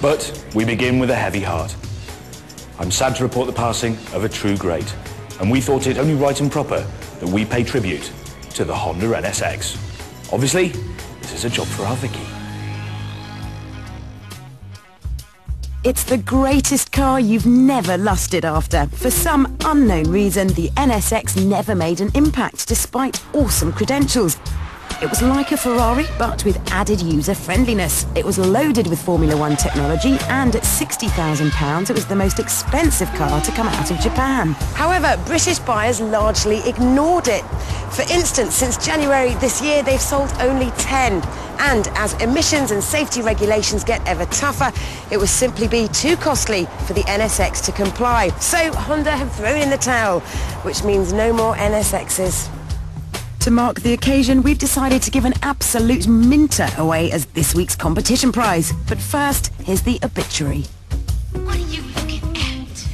But we begin with a heavy heart. I'm sad to report the passing of a true great, and we thought it only right and proper that we pay tribute to the Honda NSX. Obviously, this is a job for our Vicky. It's the greatest car you've never lusted after. For some unknown reason, the NSX never made an impact despite awesome credentials. It was like a Ferrari, but with added user-friendliness. It was loaded with Formula One technology, and at £60,000, it was the most expensive car to come out of Japan. However, British buyers largely ignored it. For instance, since January this year, they've sold only 10. And as emissions and safety regulations get ever tougher, it would simply be too costly for the NSX to comply. So Honda have thrown in the towel, which means no more NSXs. To mark the occasion, we've decided to give an absolute minter away as this week's competition prize. But first, here's the obituary. What are you looking at?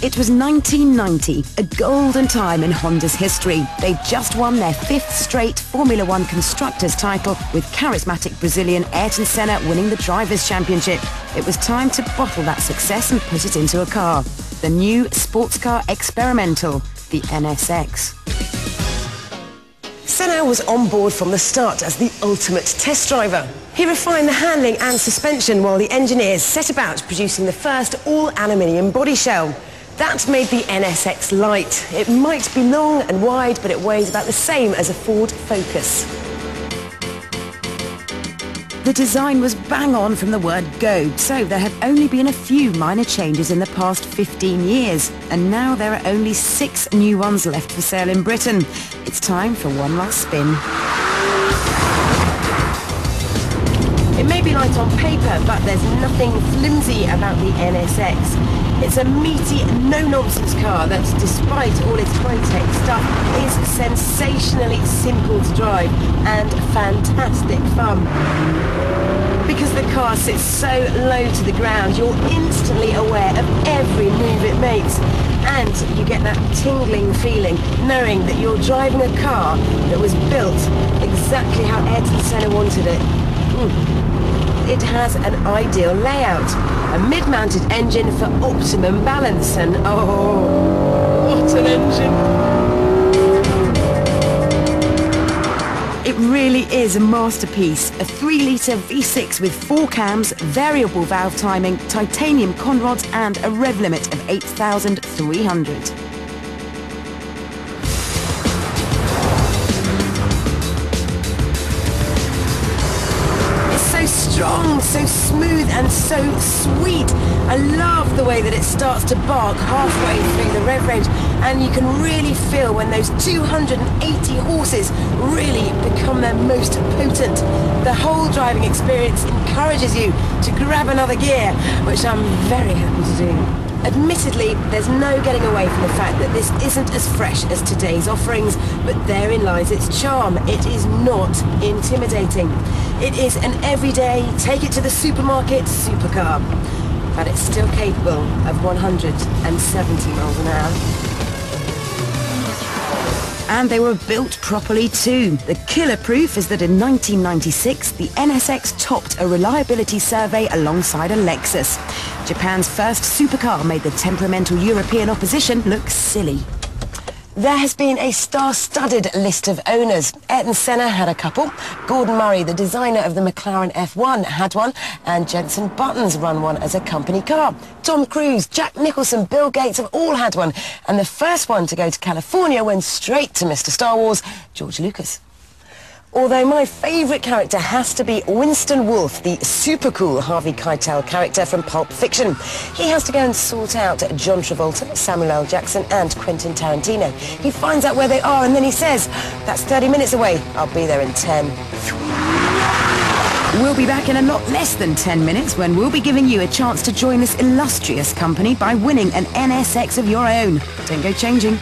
It was 1990, a golden time in Honda's history. They'd just won their 5th straight Formula One Constructors title, with charismatic Brazilian Ayrton Senna winning the Drivers' Championship. It was time to bottle that success and put it into a car. The new sports car experimental, the NSX. Senna was on board from the start as the ultimate test driver. He refined the handling and suspension while the engineers set about producing the first all-aluminium body shell. That made the NSX light. It might be long and wide, but it weighs about the same as a Ford Focus. The design was bang on from the word go, so there have only been a few minor changes in the past 15 years, and now there are only 6 new ones left for sale in Britain. It's time for one last spin. It may be light on paper, but there's nothing flimsy about the NSX. It's a meaty, no-nonsense car that, despite all its high-tech stuff, is sensationally simple to drive and fantastic fun. Because the car sits so low to the ground, you're instantly aware of every move it makes. And you get that tingling feeling knowing that you're driving a car that was built exactly how Ayrton Senna wanted it. It has an ideal layout, a mid-mounted engine for optimum balance, and oh, what an engine! It really is a masterpiece, a 3-litre V6 with 4 cams, variable valve timing, titanium conrods and a rev limit of 8,300. Strong, so smooth and so sweet. I love the way that it starts to bark halfway through the rev range, and you can really feel when those 280 horses really become their most potent. The whole driving experience encourages you to grab another gear, which I'm very happy to do. Admittedly, there's no getting away from the fact that this isn't as fresh as today's offerings, but therein lies its charm. It is not intimidating. It is an everyday, take it to the supermarket supercar, but it's still capable of 170 miles an hour. And they were built properly too. The killer proof is that in 1996, the NSX topped a reliability survey alongside a Lexus. Japan's first supercar made the temperamental European opposition look silly. There has been a star-studded list of owners. Ayrton Senna had a couple. Gordon Murray, the designer of the McLaren F1, had one, and Jenson Button's run one as a company car. Tom Cruise, Jack Nicholson, Bill Gates have all had one, and the first one to go to California went straight to Mr. Star Wars, George Lucas. Although my favourite character has to be Winston Wolfe, the super cool Harvey Keitel character from Pulp Fiction. He has to go and sort out John Travolta, Samuel L. Jackson and Quentin Tarantino. He finds out where they are and then he says, "That's 30 minutes away, I'll be there in 10. We'll be back in a lot less than 10 minutes when we'll be giving you a chance to join this illustrious company by winning an NSX of your own. Don't go changing.